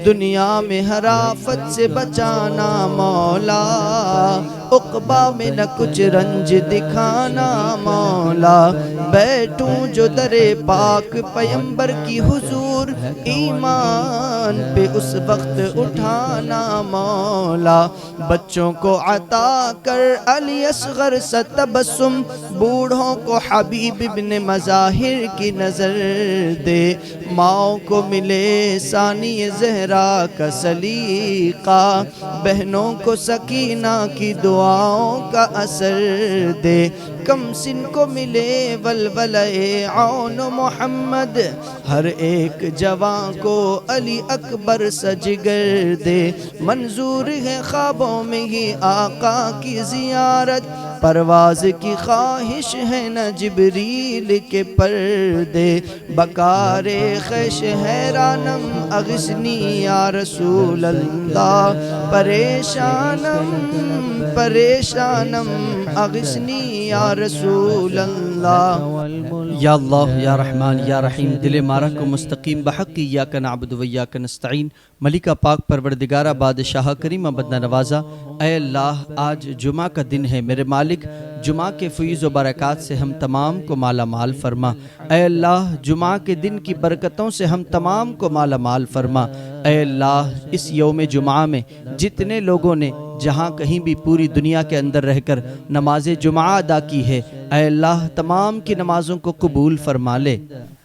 دنیا میں ہر آفت سے بچانا مولا، عقبہ میں نہ کچھ رنج دکھانا مولا، بیٹھوں جو در پاک پیمبر کی حضور، ایمان پہ اس وقت اٹھانا مولا، بچوں کو عطا کر علی اصغر سا تبسم، بوڑھوں کو حبیب ابن مظاہر کی نظر دے، ماؤں کو ملے ثانی زہرا کا سلیقہ، بہنوں کو سکینہ کی دعاؤں کا اثر دے، کم سن کو ملے ولولہ عون محمد، ہر ایک جوان کو علی اکبر سا جگر دے، منظور ہے خوابوں میں ہی آقا کی زیارت، پرواز کی خواہش ہے نہ جبریل کے پردے، بکار خیش حیرانم اغثنی یا رسول اللہ، پریشانم اغثنی یا رسول اللہ۔ یا اللہ یا رحمان یا رحیم، دل مارا کو مستقیم بحق ایاک نعبد و ایاک نستعین، ملکہ پاک پروردگارہ بادشاہ کریمہ بدنہ نوازا، اے اللہ آج جمعہ کا دن ہے میرے مالک، جمعہ کے فیض و برکات سے ہم تمام کو مالا مال فرما، اے اللہ جمعہ کے دن کی برکتوں سے ہم تمام کو مالا مال فرما، اے اللہ اس یوم جمعہ میں جتنے لوگوں نے جہاں کہیں بھی پوری دنیا کے اندر رہ کر نماز جمعہ ادا کی ہے، اے اللہ تمام کی نمازوں کو قبول فرما لے،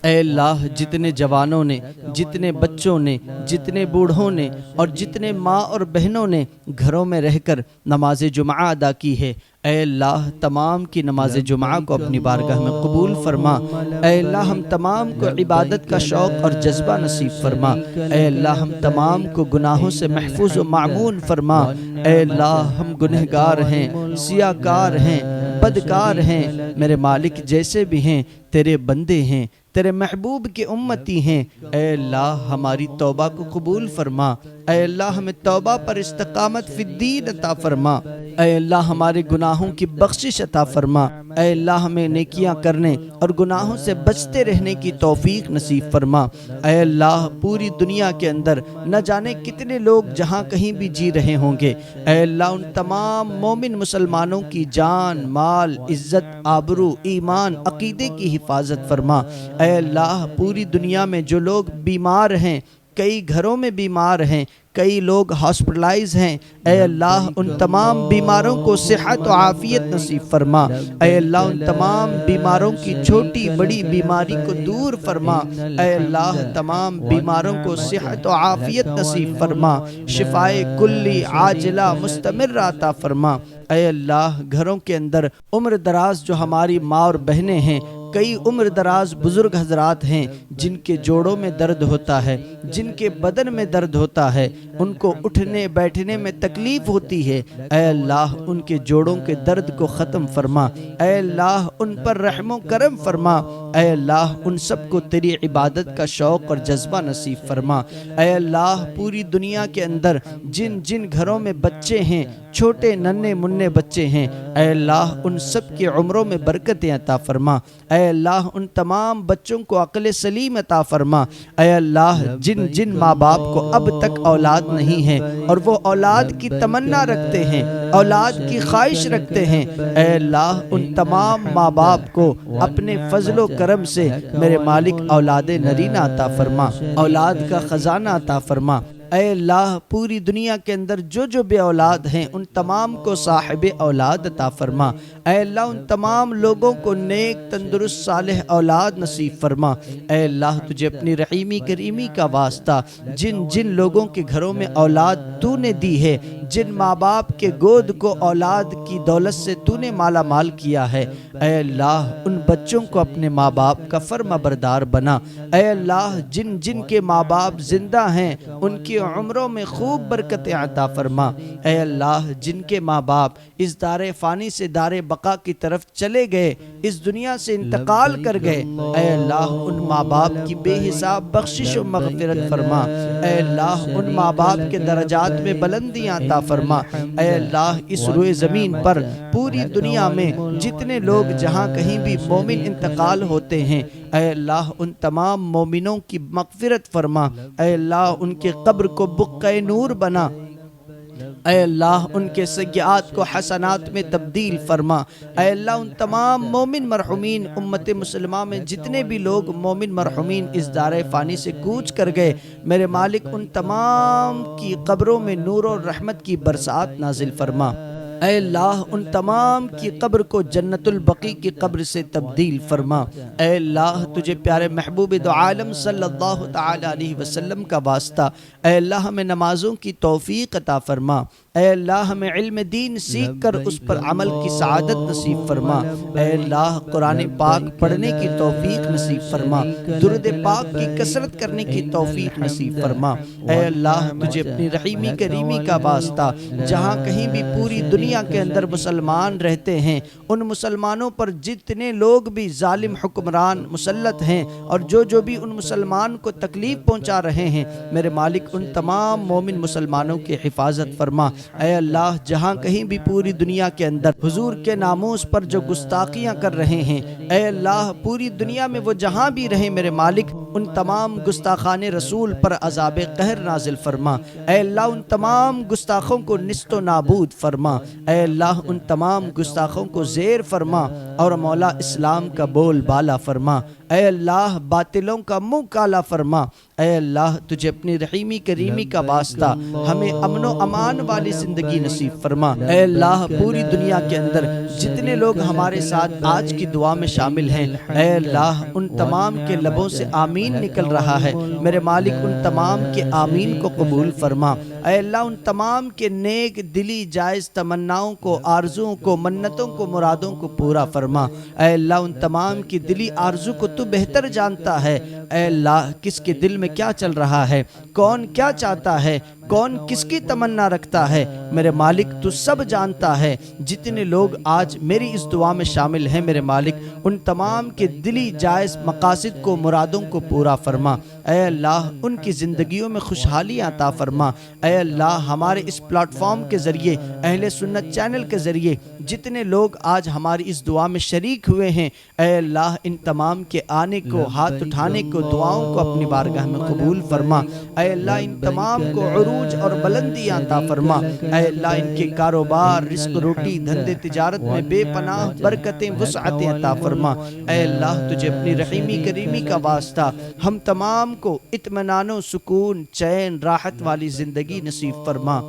اے اللہ جتنے جوانوں نے، جتنے بچوں نے، جتنے بوڑھوں نے اور جتنے ماں اور بہنوں نے گھروں میں رہ کر نماز جمعہ ادا کی ہے، اے اللہ تمام کی نماز جمعہ کو اپنی بارگاہ میں قبول فرما، اے اللہ ہم تمام کو عبادت کا شوق اور جذبہ نصیب فرما، اے اللہ ہم تمام کو گناہوں سے محفوظ و معمون فرما، اے اللہ ہم گنہگار ہیں، سیاہکار ہیں، بدکار ہیں، میرے مالک جیسے بھی ہیں تیرے بندے ہیں، تیرے محبوب کے امتی ہیں، اے اللہ ہماری توبہ کو قبول فرما، اے اللہ ہمیں توبہ پر استقامت فی الدین عطا فرما، اے اللہ ہمارے گناہوں کی بخشش عطا فرما، اے اللہ ہمیں نیکیاں کرنے اور گناہوں سے بچتے رہنے کی توفیق نصیب فرما، اے اللہ پوری دنیا کے اندر نہ جانے کتنے لوگ جہاں کہیں بھی جی رہے ہوں گے، اے اللہ ان تمام مومن مسلمانوں کی جان، مال، عزت، آبرو، ایمان، عقیدے کی حفاظت فرما، اے اللہ پوری دنیا میں جو لوگ بیمار ہیں، کئی گھروں میں بیمار ہیں، کئی لوگ ہاسپٹلائز ہیں، اے اللہ ان تمام بیماروں کو صحت و عافیت نصیب فرما، اے اللہ ان تمام بیماروں کی چھوٹی بڑی بیماری کو دور فرما، اے اللہ تمام بیماروں کو صحت و عافیت نصیب فرما، شفائے کلی عاجلہ مستمرہ عطا فرما، اے اللہ گھروں کے اندر عمر دراز جو ہماری ماں اور بہنیں ہیں، کئی عمر دراز بزرگ حضرات ہیں جن کے جوڑوں میں درد ہوتا ہے، جن کے بدن میں درد ہوتا ہے، ان کو اٹھنے بیٹھنے میں تکلیف ہوتی ہے، اے اللہ ان کے جوڑوں کے درد کو ختم فرما، اے اللہ ان پر رحم و کرم فرما، اے اللہ ان سب کو تیری عبادت کا شوق اور جذبہ نصیب فرما، اے اللہ پوری دنیا کے اندر جن جن گھروں میں بچے ہیں، چھوٹے ننھے منھے بچے ہیں، اے اللہ ان سب کی عمروں میں برکتیں عطا فرما، اے اللہ ان تمام بچوں کو عقل سلیم عطا فرما، اے اللہ جن جن ماں باپ کو اب تک اولاد نہیں ہے اور وہ اولاد کی تمنا رکھتے ہیں، اولاد کی خواہش رکھتے ہیں، اے اللہ ان تمام ماں باپ کو اپنے فضل و کرم سے میرے مالک اولاد نرینہ عطا فرما، اولاد کا خزانہ عطا فرما، اے اللہ پوری دنیا کے اندر جو جو بے اولاد ہیں ان تمام کو صاحب اولاد عطا فرما، اے اللہ ان تمام لوگوں کو نیک تندرست صالح اولاد نصیب فرما، اے اللہ تجھے اپنی رحیمی کریمی کا واسطہ جن جن لوگوں کے گھروں میں اولاد تو نے دی ہے، جن ماں باپ کے گود کو اولاد کی دولت سے تو نے مالا مال کیا ہے، اے اللہ ان بچوں کو اپنے ماں باپ کا فرما بردار بنا، اے اللہ جن جن کے ماں باپ زندہ ہیں ان کی عمروں میں خوب برکت عطا فرما، اے اللہ جن کے ماں باپ اس دار فانی سے دار بقا کی طرف چلے گئے، اس دنیا سے انتقال کر گئے، اے اللہ ان ماں باپ کی بے حساب بخشش و مغفرت فرما، اے اللہ ان ماں باپ کے درجات میں بلندیاں عطا فرما، اے اللہ اس روئے زمین پر پوری دنیا میں جتنے لوگ جہاں کہیں بھی مومن انتقال ہوتے ہیں، اے اللہ ان تمام مومنوں کی مغفرت فرما، اے اللہ ان کے قبر کو بقعہ نور بنا، اے اللہ ان کے سیئات کو حسنات میں تبدیل فرما، اے اللہ ان تمام مومن مرحومین امت مسلمہ میں جتنے بھی لوگ مومن مرحومین اس دار فانی سے کوچ کر گئے، میرے مالک ان تمام کی قبروں میں نور و رحمت کی برسات نازل فرما، اے اللہ ان تمام کی قبر کو جنت البقیع کی قبر سے تبدیل فرما، اے اللہ تجھے پیارے محبوب دو عالم صلی اللہ تعالی علیہ وسلم کا واسطہ، اے اللہ ہمیں نمازوں کی توفیق عطا فرما، اے اللہ ہمیں علم دین سیکھ کر اس پر عمل کی سعادت نصیب فرما، اے اللہ قرآن پاک پڑھنے کی توفیق نصیب فرما، درود پاک کی کثرت کرنے کی توفیق نصیب فرما، اے اللہ تجھے اپنی رحیمی کریمی کا واسطہ جہاں کہیں بھی پوری دنیا کے اندر مسلمان رہتے ہیں، ان مسلمانوں پر جتنے لوگ بھی ظالم حکمران مسلط ہیں اور جو بھی ان مسلمان کو تکلیف پہنچا رہے ہیں، میرے مالک ان تمام مومن مسلمانوں کی حفاظت فرما، اے اللہ جہاں کہیں بھی پوری دنیا کے اندر حضور کے ناموس پر جو گستاخیاں کر رہے ہیں، اے اللہ پوری دنیا میں وہ جہاں بھی رہیں میرے مالک ان تمام گستاخان رسول پر عذاب قہر نازل فرما، اے اللہ ان تمام گستاخوں کو نیست و نابود فرما، اے اللہ ان تمام گستاخوں کو زیر فرما اور مولا اسلام کا بول بالا فرما، اے اللہ باطلوں کا منہ کالا فرما، اے اللہ تجھے اپنی رحیمی کریمی کا واسطہ ہمیں امن و امان والی زندگی نصیب فرما، اے اللہ پوری دنیا کے اندر جتنے لوگ ہمارے ساتھ آج کی دعا میں شامل ہیں، اے اللہ ان تمام کے لبوں سے آمین نکل رہا ہے، میرے مالک ان تمام کے آمین کو قبول فرما، اے اللہ ان تمام کے نیک دلی جائز تمناؤں کو، آرزوؤں کو، منتوں کو، مرادوں کو پورا فرما، اے اللہ ان تمام کی دلی آرزو کو تو بہتر جانتا ہے، اے اللہ کس کے دل میں کیا چل رہا ہے، کون کیا چاہتا ہے، کون کس کی تمنا رکھتا ہے، میرے مالک تو سب جانتا ہے، جتنے لوگ آج میری اس دعا میں شامل ہیں میرے مالک ان تمام کے دلی جائز مقاصد کو، مرادوں کو پورا فرما، اے اللہ ان کی زندگیوں میں خوشحالی عطا فرما، اے اللہ ہمارے اس پلیٹ فارم کے ذریعے، اہل سنت چینل کے ذریعے جتنے لوگ آج ہماری اس دعا میں شریک ہوئے ہیں، اے اللہ ان تمام کے آنے کو، ہاتھ اٹھانے کو، دعاؤں کو اپنی بارگاہ میں قبول فرما، اے اللہ ان تمام کو عروج اور بلندیاں عطا فرما، اے اللہ ان کے کاروبار، رزق روٹی، دھندے تجارت میں بے پناہ برکتیں، وسعتیں عطا فرما، اے اللہ تجھے اپنی رحیمی کریمی کا واسطہ ہم تمام کو اطمینان و سکون، چین، راحت والی زندگی نصیب فرما،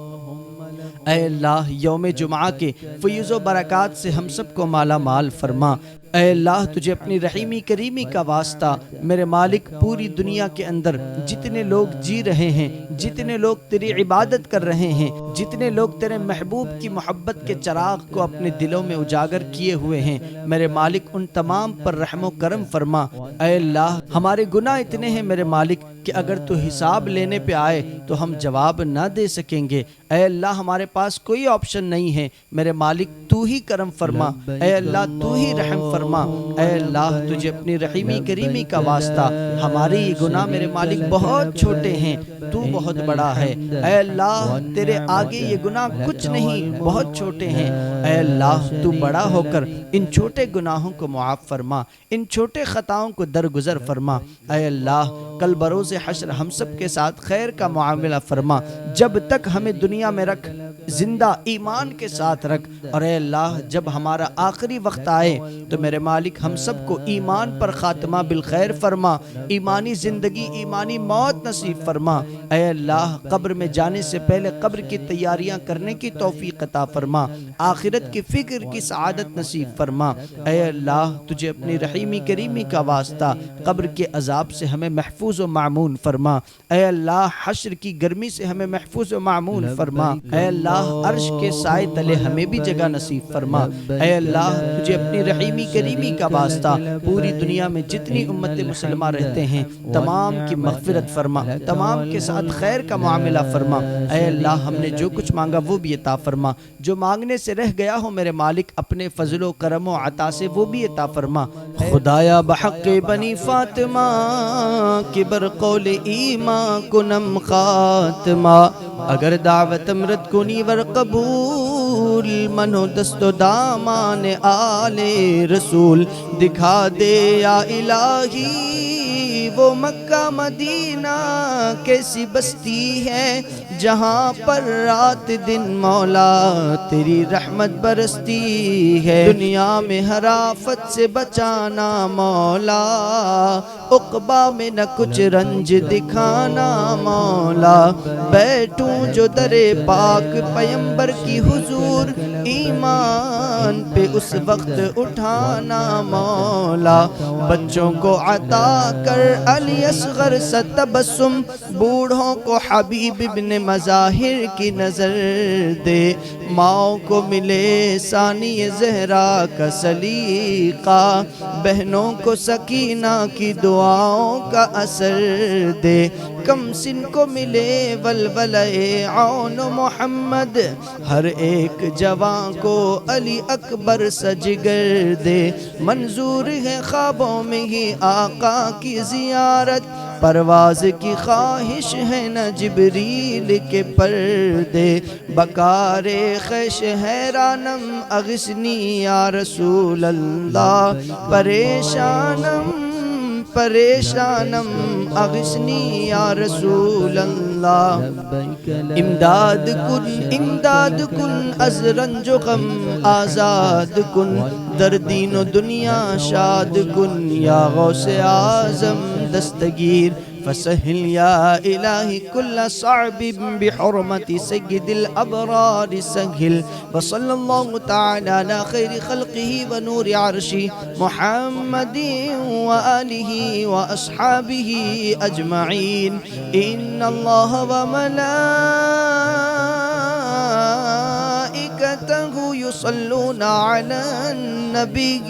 اے اللہ یوم جمعہ کے فیض و برکات سے ہم سب کو مالا مال فرما، اے اللہ تجھے اپنی رحیمی کریمی کا واسطہ میرے مالک پوری دنیا کے اندر جتنے لوگ جی رہے ہیں، جتنے لوگ تیری عبادت کر رہے ہیں، جتنے لوگ تیرے محبوب کی محبت کے چراغ کو اپنے دلوں میں اجاگر کیے ہوئے ہیں، میرے مالک ان تمام پر رحم و کرم فرما، اے اللہ ہمارے گناہ اتنے ہیں میرے مالک کہ اگر تو حساب لینے پہ آئے تو ہم جواب نہ دے سکیں گے، اے اللہ ہمارے پاس کوئی آپشن نہیں ہے، میرے مالک تو ہی کرم فرما، اے اللہ تو ہی رحم فرما، اے اللہ تجھے اپنی رحیمی کریمی کا واسطہ ہمارے یہ گناہ میرے مالک بہت چھوٹے ہیں، تو بہت بڑا ہے، اے اللہ تیرے آگے یہ گناہ کچھ نہیں، بہت چھوٹے ہیں، اے اللہ تو بڑا ہو کر ان چھوٹے گناہوں کو معاف فرما، ان چھوٹے خطاؤں کو درگزر فرما، اے اللہ کل بروز حشر ہم سب کے ساتھ خیر کا معاملہ فرما، جب تک ہمیں دنیا میں رکھ زندہ ایمان کے ساتھ رکھ، اور اے اللہ جب ہمارا آخری وقت آئے تو میرے مالک ہم سب کو ایمان پر خاتمہ بالخیر فرما، ایمانی زندگی، ایمانی موت نصیب فرما، اے اللہ قبر میں جانے سے پہلے قبر کی تیاریاں کرنے کی توفیق عطا فرما، آخرت کی فکر کی سعادت نصیب فرما، اے اللہ تجھے اپنی رحیمی کریمی کا واسطہ قبر کے عذاب سے ہمیں محفوظ و معمون فرما، اے اللہ حشر کی گرمی سے ہمیں محفوظ و معمون فرما، اے اللہ عرش کے سائے تلے ہمیں بھی جگہ نصیب فرما، اے اللہ تجھے اپنی رحیمی کریمی کا واسطہ پوری دنیا میں جتنی امت مسلمہ رہتے ہیں تمام کی مغفرت فرما، تمام کے ساتھ خیر کا معاملہ فرما، اے اللہ ہم نے جو کچھ مانگا وہ بھی عطا فرما، جو مانگنے سے رہ گیا ہو میرے مالک اپنے فضل و کرم و عطا سے وہ بھی عطا فرما، خدایا بحق بنی فاطمہ کہ بر قول ایمان کنم خاتمہ، اگر دعوت امرت کنی ور قبول رسول منو دست و دامان آل رسول دکھا دے یا الہی وہ مکہ مدینہ کیسی بستی ہے جہاں پر رات دن مولا تیری رحمت برستی ہے دنیا میں ہر آفت سے بچانا مولا عقبہ میں نہ کچھ رنج دکھانا مولا بیٹھوں جو در پاک پیمبر کی حضور ایمان پہ اس وقت اٹھانا مولا بچوں کو عطا کر علی اصغر سا تبسم بوڑھوں کو حبیب ابن مظاہر کی نظر دے ماؤں کو ملے ثانی زہرا کا سلیقہ بہنوں کو سکینہ کی دعاؤں کا اثر دے کم سن کو ملے ولولہ عون محمد ہر ایک جوان کو علی اکبر سا جگر دے منظور ہے خوابوں میں ہی آقا کی زیارت پرواز کی خواہش ہے نہ جبریل کے پردے بکار خیش حیرانم اغثنی یا رسول اللہ پریشانم اغثنی یا رسول اللہ امداد کن از رنج و غم آزاد کن در دین و دنیا شاد کن یا غوث اعظم دستگیر فسهل يا إلهي كل صعب بحرمة سيد الأبرار سهل وصلى الله تعالى على خير خلقه ونور عرشه محمد وآله وأصحابه أجمعين إن الله وملائكته يصلون على النبي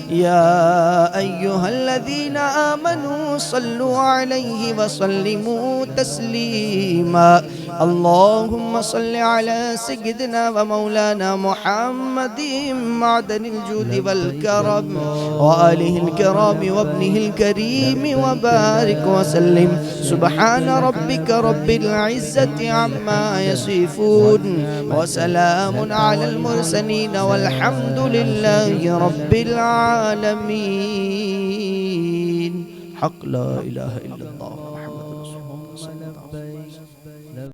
يا أيها الذين آمنوا صلوا عليه وسلموا تسليما اللهم صل على سيدنا ومولانا محمد معدن الجود والكرم وآله الكرام وابنه الكريم وبارك وسلم سبحان ربك رب العزة عما يصفون وسلام على المرسلين والحمد لله رب العالمين حق لا إله إلا الله